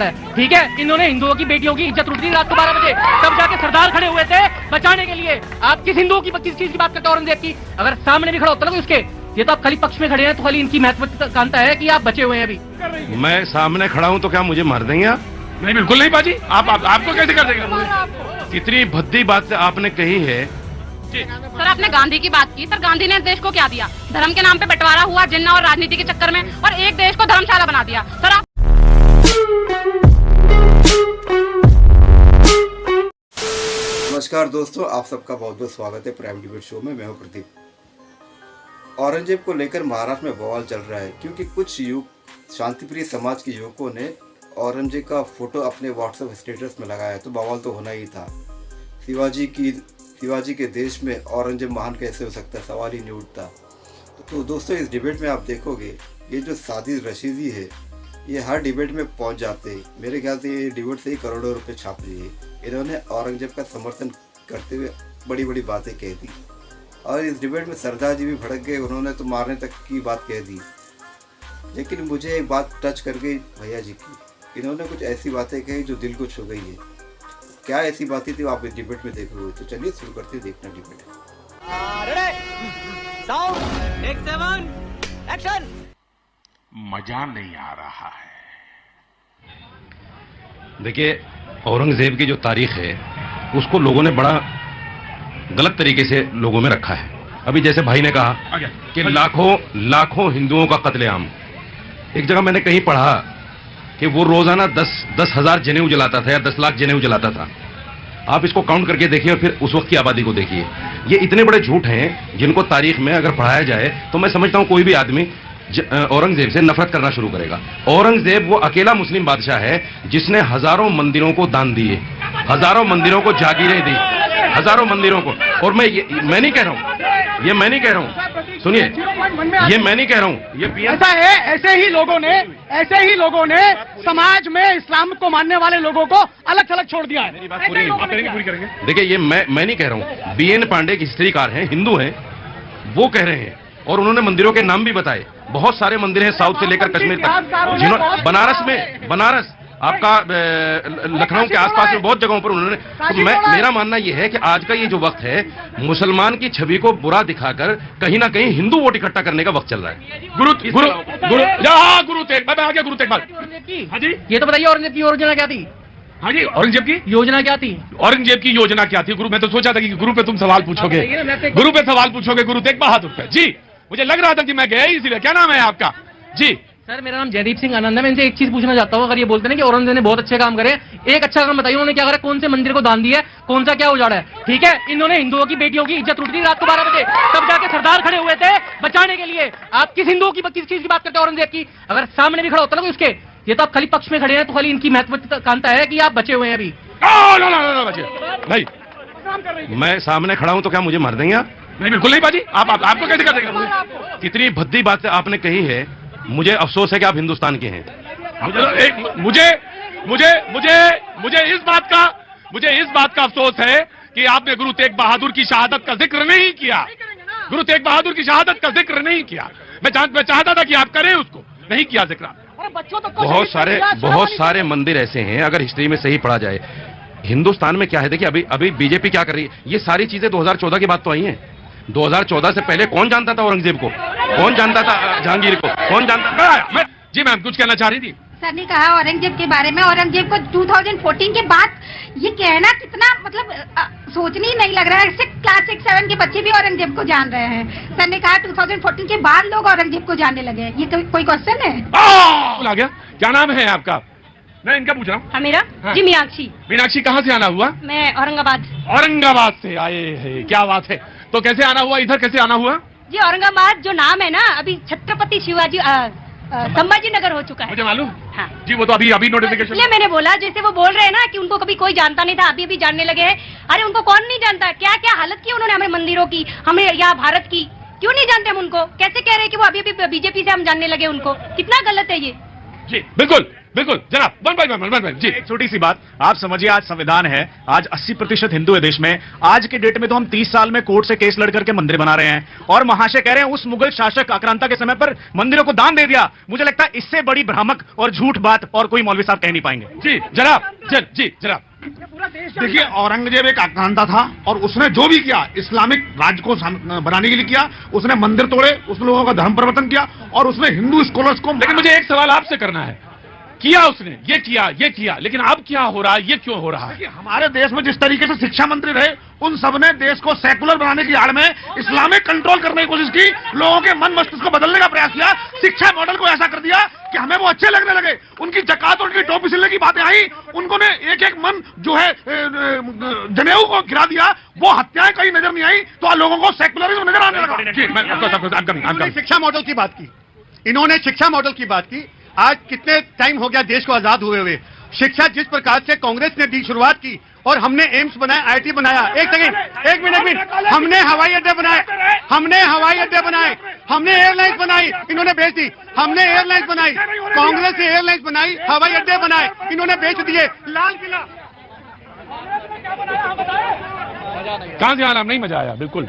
सकता है। ठीक है, इन्होंने हिंदुओं की बेटियों की इज्जत लूट दी रात को 12 बजे, तब जाके सरदार खड़े हुए थे बचाने के लिए। आप किस हिंदुओं की किस चीज की बात करते हैं? औरंगजेब की। अगर सामने भी खड़ा होता ना उसके, ये तो आप खाली पक्ष में खड़े हैं, तो खाली इनकी महत्वाकांक्षा है कि आप बचे हुए हैं अभी। मैं सामने खड़ा हूं तो क्या मुझे मार देंगे आप? नहीं, बिल्कुल नहीं बाजी। आपको कैसे कर देंगे? कितनी भद्दी बात आपने कही है। सर आपने गांधी की बात की, सर गांधी ने देश को क्या दिया? धर्म के नाम पे बंटवारा हुआ जिन्ना और राजनीति के चक्कर में, और एक देश को धर्मशाला बना दिया। सर आप नमस्कार दोस्तों, आप सबका बहुत बहुत स्वागत है प्राइम डिबेट शो में। मैं हूं प्रदीप। औरंगजेब को लेकर महाराष्ट्र में बवाल चल रहा है क्योंकि कुछ शांतिप्रिय समाज के युवकों ने औरंगजेब का फोटो अपने व्हाट्सएप स्टेटस में लगाया, तो बवाल तो होना ही था। शिवाजी के देश में औरंगजेब महान कैसे हो सकता है, सवाल ही नहीं उठता। तो दोस्तों, इस डिबेट में आप देखोगे ये जो साजिद रशीदी है, ये हर डिबेट में पहुंच जाते हैं। मेरे ख्याल से ये डिबेट से ही करोड़ों रुपए छाप रही है। इन्होंने औरंगजेब का समर्थन करते हुए बड़ी बड़ी बातें कह दी, और इस डिबेट में सरदार जी भी भड़क गए। उन्होंने तो मारने तक की बात कह दी। लेकिन मुझे एक बात टच कर गई भैया जी की। इन्होंने कुछ ऐसी बातें कही जो दिल को छू गई है। क्या ऐसी बातें थी आप इस डिबेट में देखोगे। तो चलिए शुरू करते हैं देखना डिबेट। मजा नहीं आ रहा है। देखिए, औरंगजेब की जो तारीख है उसको लोगों ने बड़ा गलत तरीके से लोगों में रखा है। अभी जैसे भाई ने कहा कि लाखों हिंदुओं का कत्लेआम। एक जगह मैंने कहीं पढ़ा कि वो रोजाना 10,000 जनेऊ जलाता था या 10 लाख जनेऊ जलाता था। आप इसको काउंट करके देखिए और फिर उस वक्त की आबादी को देखिए। ये इतने बड़े झूठ हैं जिनको तारीख में अगर पढ़ाया जाए तो मैं समझता हूं कोई भी आदमी औरंगजेब से नफरत करना शुरू करेगा। औरंगजेब वो अकेला मुस्लिम बादशाह है जिसने हजारों मंदिरों को दान दिए, हजारों मंदिरों को जागीरें दी, हजारों मंदिरों को। और मैं नहीं कह रहा हूं, ये मैं नहीं कह रहा हूं, सुनिए, ये मैं नहीं कह रहा हूं, ये ऐसा है। ऐसे ही लोगों ने समाज में इस्लाम को मानने वाले लोगों को अलग थलग छोड़ दिया है। मेरी बात पूरी करेंगे। देखिए, ये मैं नहीं कह रहा हूं, बीएन पांडे की हिस्ट्रीकार हैं, हिंदू हैं, वो कह रहे हैं। और उन्होंने मंदिरों के नाम भी बताए। बहुत सारे मंदिर हैं साउथ से लेकर कश्मीर तक, जिन्होंने बनारस आपका लखनऊ के आसपास में बहुत जगहों पर उन्होंने। तो मेरा मानना यह है कि आज का ये जो वक्त है, मुसलमान की छवि को बुरा दिखाकर कहीं ना कहीं हिंदू वोट इकट्ठा करने का वक्त चल रहा है। गुरु तेग बात। हाँ जी, ये तो बताइए औरंगजेब की योजना क्या थी? हाँ जी, औरंगजेब की योजना क्या थी? औरंगजेब की योजना क्या थी? गुरु, मैं तो सोचा था कि गुरु पे तुम सवाल पूछोगे, गुरु पे सवाल पूछोगे, गुरु तेग बहादुर पे। जी, मुझे लग रहा था कि मैं गया ही इसीलिए। क्या नाम है आपका? जी सर, मेरा नाम जयदीप सिंह आनंद है। मैं इनसे एक चीज पूछना चाहता हूँ। अगर ये बोलते हैं कि औरंगजेब ने बहुत अच्छे काम करे, एक अच्छा काम बताइए उन्होंने क्या करा? कौन से मंदिर को दान दिया है, कौन सा क्या उजाड़ा है? ठीक है, इन्होंने हिंदुओं की बेटियों की इज्जत लूट दी रात को 12 बजे, तब जाके सरदार खड़े हुए थे बचाने के लिए। आप किस हिंदुओं की किस चीज की बात करते हैं? औरंगजेब की। अगर सामने भी खड़ा होता ना उसके, ये तो आप खाली पक्ष में खड़े हैं, तो खाली इनकी महत्वाकांक्षा है कि आप बचे हुए हैं अभी। नहीं, मैं सामने खड़ा हूं तो क्या मुझे मार देंगे आप? नहीं, बिल्कुल नहीं बाजी। आपको कैसे कर देंगे? कितनी भद्दी बात आपने कही है। मुझे अफसोस है कि आप हिंदुस्तान के हैं। मुझे इस बात का अफसोस है कि आपने गुरु तेग बहादुर की शहादत का जिक्र नहीं किया। गुरु तेग बहादुर की शहादत का जिक्र नहीं किया। मैं चाहता था कि आप करें, उसको नहीं किया जिक्र। बहुत सारे मंदिर ऐसे हैं, अगर हिस्ट्री में सही पढ़ा जाए। हिंदुस्तान में क्या है, देखिए अभी बीजेपी क्या कर रही है। ये सारी चीजें 2014 की बात तो आई हैं। 2014 से पहले कौन जानता था औरंगजेब को? कौन जानता था जहांगीर को? कौन जानता? जी मैम, कुछ कहना चाह रही थी? सर ने कहा औरंगजेब के बारे में, औरंगजेब को 2014 के बाद ये कहना कितना मतलब सोचने ही नहीं लग रहा है। क्लास 6-7 के बच्चे भी औरंगजेब को जान रहे हैं। सर ने कहा 2014 के बाद लोग औरंगजेब को जानने लगे। ये तो कोई क्वेश्चन है? आ गया। क्या नाम है आपका? मैं इनका पूछ रहा हूँ। हाँ, मेरा जी मीनाक्षी। मीनाक्षी, कहाँ से आना हुआ? मैं औरंगाबाद से आए हैं। क्या बात है। तो कैसे आना हुआ इधर, कैसे आना हुआ? जी, औरंगाबाद जो नाम है ना, अभी छत्रपति शिवाजी संभाजी नगर हो चुका है। मुझे मालूम। हाँ जी, वो तो अभी नोटिफिकेशन। इसलिए मैंने बोला, जैसे वो बोल रहे हैं ना कि उनको कभी कोई जानता नहीं था, अभी जानने लगे हैं। अरे उनको कौन नहीं जानता? क्या क्या हालत की उन्होंने हमारे मंदिरों की, हमें यहाँ भारत की। क्यों नहीं जानते हम उनको? कैसे कह रहे हैं कि वो अभी बीजेपी से हम जानने लगे उनको? कितना गलत है ये। जी बिल्कुल। बिल्कुल जनाब, वन बाय जी। एक छोटी सी बात, आप समझिए आज संविधान है, आज 80% हिंदू है देश में। आज के डेट में तो हम 30 साल में कोर्ट से केस लड़ करके मंदिर बना रहे हैं, और महाशय कह रहे हैं उस मुगल शासक आक्रांता के समय पर मंदिरों को दान दे दिया। मुझे लगता है इससे बड़ी भ्रामक और झूठ बात और कोई मौलवी साहब कह नहीं पाएंगे। जी जनाब, जी जनाब। देखिए, औरंगजेब एक आक्रांता था और उसने जो भी किया इस्लामिक राज्य को बनाने के लिए किया। उसने मंदिर तोड़े, उस लोगों का धर्म परिवर्तन किया और उसने हिंदू स्कॉलर्स को। लेकिन मुझे एक सवाल आपसे करना है, किया उसने, ये किया, लेकिन अब क्या हो रहा है, ये क्यों हो रहा है? हमारे देश में जिस तरीके से शिक्षा मंत्री रहे, उन सब ने देश को सेकुलर बनाने की आड़ में इस्लामिक कंट्रोल करने की कोशिश की, लोगों के मन मस्तिष्क को बदलने का प्रयास किया, शिक्षा मॉडल को ऐसा कर दिया कि हमें वो अच्छे लगने लगे। उनकी जकात और उनकी टोपी सिलने की बातें आई, उनको ने एक मन जो है जनेऊ को गिरा दिया, वो हत्याएं कहीं नजर नहीं आई, तो लोगों को सेकुलरिज्म नजर आने लगा। शिक्षा मॉडल की बात की, इन्होंने शिक्षा मॉडल की बात की। आज कितने टाइम हो गया देश को आजाद हुए। शिक्षा जिस प्रकार से कांग्रेस ने दी शुरुआत की, और हमने एम्स बनाया, आईटी बनाया, एक मिनट, हमने हवाई अड्डे बनाए, हमने एयरलाइंस बनाई, इन्होंने बेच दी। हमने एयरलाइंस बनाई, कांग्रेस ने एयरलाइंस बनाई, हवाई अड्डे बनाए, इन्होंने बेच दिए। लाल किला कहां से आना, नहीं मजा आया, बिल्कुल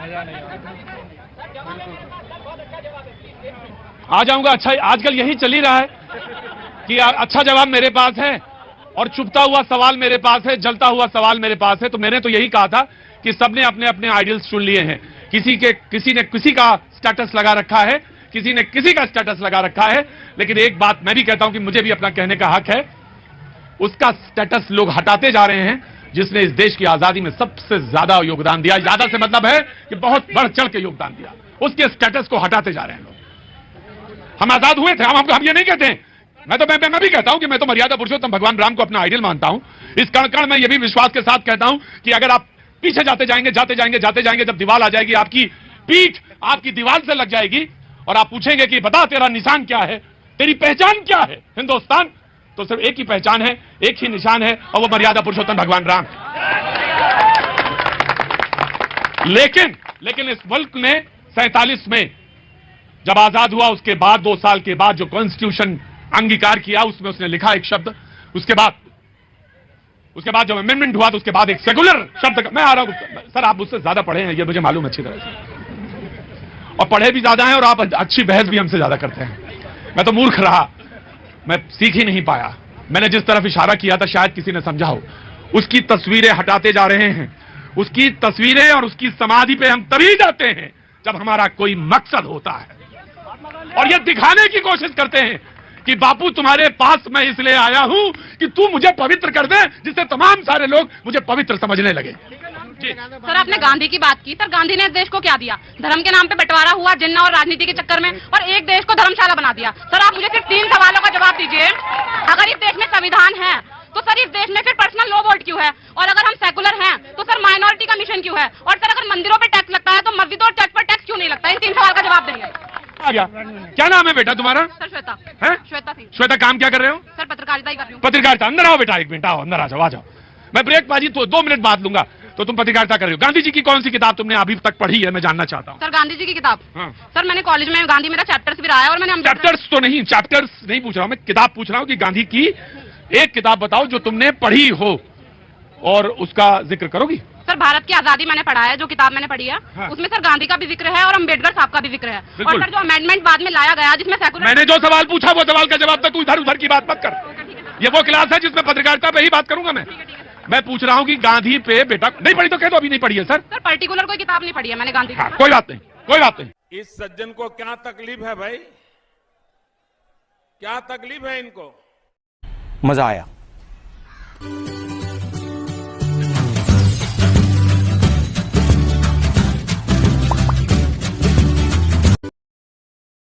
आ जाऊंगा। अच्छा, आजकल यही चल ही रहा है कि अच्छा जवाब मेरे पास है और चुपता हुआ सवाल मेरे पास है, जलता हुआ सवाल मेरे पास है। तो मैंने तो यही कहा था कि सबने अपने अपने आइडियल्स चुन लिए हैं। किसी ने किसी का स्टेटस लगा रखा है, किसी ने किसी का स्टेटस लगा रखा है। लेकिन एक बात मैं भी कहता हूं कि मुझे भी अपना कहने का हक है। उसका स्टेटस लोग हटाते जा रहे हैं जिसने इस देश की आजादी में सबसे ज्यादा योगदान दिया। ज्यादा से मतलब है कि बहुत बढ़ चढ़ के योगदान दिया, उसके स्टेटस को हटाते जा रहे हैं लोग। हम आजाद हुए थे, हम ये नहीं कहते हैं। मैं भी कहता हूं कि मैं तो मर्यादा पुरुषोत्तम भगवान राम को अपना आइडियल मानता हूं। इस कण कण में ये भी विश्वास के साथ कहता हूं कि अगर आप पीछे जाते जाएंगे, जब दीवार आ जाएगी, आपकी पीठ आपकी दीवार से लग जाएगी और आप पूछेंगे कि बता तेरा निशान क्या है, तेरी पहचान क्या है हिंदुस्तान, तो सिर्फ एक ही पहचान है, एक ही निशान है, और वो मर्यादा पुरुषोत्तम भगवान राम। लेकिन इस मुल्क ने 47 में जब आजाद हुआ, उसके बाद 2 साल के बाद जो कॉन्स्टिट्यूशन अंगीकार किया, उसमें उसने लिखा एक शब्द, उसके बाद जब अमेंडमेंट हुआ तो उसके बाद एक सेकुलर शब्द। मैं आ रहा हूं सर, आप मुझसे ज्यादा पढ़े हैं, ये मुझे मालूम अच्छी तरह से, और पढ़े भी ज्यादा हैं और आप अच्छी बहस भी हमसे ज्यादा करते हैं। मैं तो मूर्ख रहा, मैं सीख ही नहीं पाया। मैंने जिस तरफ इशारा किया था शायद किसी ने समझा हो। उसकी तस्वीरें हटाते जा रहे हैं, उसकी तस्वीरें और उसकी समाधि पे हम तभी जाते हैं जब हमारा कोई मकसद होता है, और ये दिखाने की कोशिश करते हैं कि बापू तुम्हारे पास मैं इसलिए आया हूं कि तू मुझे पवित्र कर दे, जिससे तमाम सारे लोग मुझे पवित्र समझने लगे। सर, आपने गांधी की बात की। सर, गांधी ने इस देश को क्या दिया? धर्म के नाम पे बंटवारा हुआ, जिन्ना और राजनीति के चक्कर में, और एक देश को धर्मशाला बना दिया। सर, आप मुझे सिर्फ 3 सवालों का जवाब दीजिए। अगर इस देश में संविधान है तो सर इस देश में फिर पर्सनल लॉ वोट क्यों है? और अगर हम सेकुलर हैं तो सर माइनॉरिटी कमीशन क्यों है? और सर अगर मंदिरों पर टैक्स लगता है तो मस्जिदों और चर्च पर टैक्स क्यों नहीं लगता? इन 3 सवाल का जवाब देंगे। आ गया। क्या नाम है बेटा तुम्हारा? सर श्वेता। है श्वेता सिंह। श्वेता, काम क्या कर रहे हो? सर पत्रकारिता ही कर रही हूँ। पत्रकारिता। अंदर आओ बेटा, 1 मिनट आओ, अंदर आ जाओ। मैं ब्रेक बाजी तो 2 मिनट बाद लूंगा। तो तुम पत्रकारिता कर रहे हो। गांधी जी की कौन सी किताब तुमने अभी तक पढ़ी है, मैं जानना चाहता हूँ। सर गांधी जी की किताब? हाँ। सर मैंने कॉलेज में गांधी मेरा चैप्टर्स भी रहा है, और मैंने चैप्टर्स नहीं पूछ रहा हूँ मैं, किताब पूछ रहा हूँ कि गांधी की एक किताब बताओ जो तुमने पढ़ी हो और उसका जिक्र करोगी। सर भारत की आजादी मैंने पढ़ा है, जो किताब मैंने पढ़ी है। हाँ। उसमें सर गांधी का भी जिक्र है और अम्बेडकर साहब का भी जिक्र है। और सर जो अमेंडमेंट बाद में लाया गया जिसमें सेकुलर, मैंने जो सवाल पूछा वो सवाल का जवाब दे, तू इधर उधर की बात मत कर। ये वो क्लास है जिसमें पत्रकारिता पे ही बात करूंगा मैं पूछ रहा हूँ कि गांधी पे बेटा नहीं पढ़ी तो कह दो अभी नहीं पढ़ी है। सर पर्टिकुलर कोई किताब नहीं पढ़ी है मैंने गांधी। कोई बात नहीं। इस सज्जन को क्या तकलीफ है भाई, क्या तकलीफ है इनको? मजा आया।